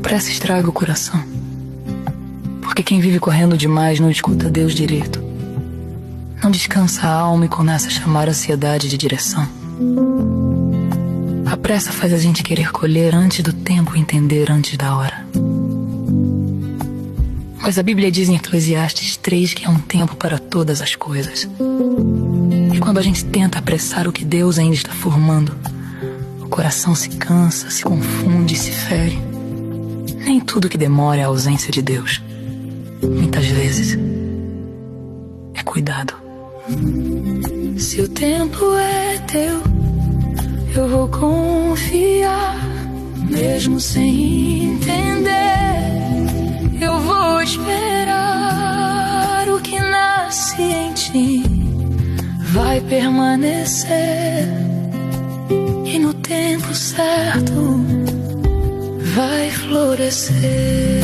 pressa estraga o coração, porque quem vive correndo demais não escuta Deus direito. Não descansa a alma e começa a chamar a ansiedade de direção. A pressa faz a gente querer colher antes do tempo e entender antes da hora. Mas a Bíblia diz em Eclesiastes 3 que há um tempo para todas as coisas. E quando a gente tenta apressar o que Deus ainda está formando, o coração se cansa, se confunde e se fere. Nem tudo que demora é a ausência de Deus. Muitas vezes é cuidado. Se o tempo é teu, eu vou confiar, mesmo sem entender. Eu vou esperar. O que nasce em ti vai permanecer, e no tempo certo vai florescer.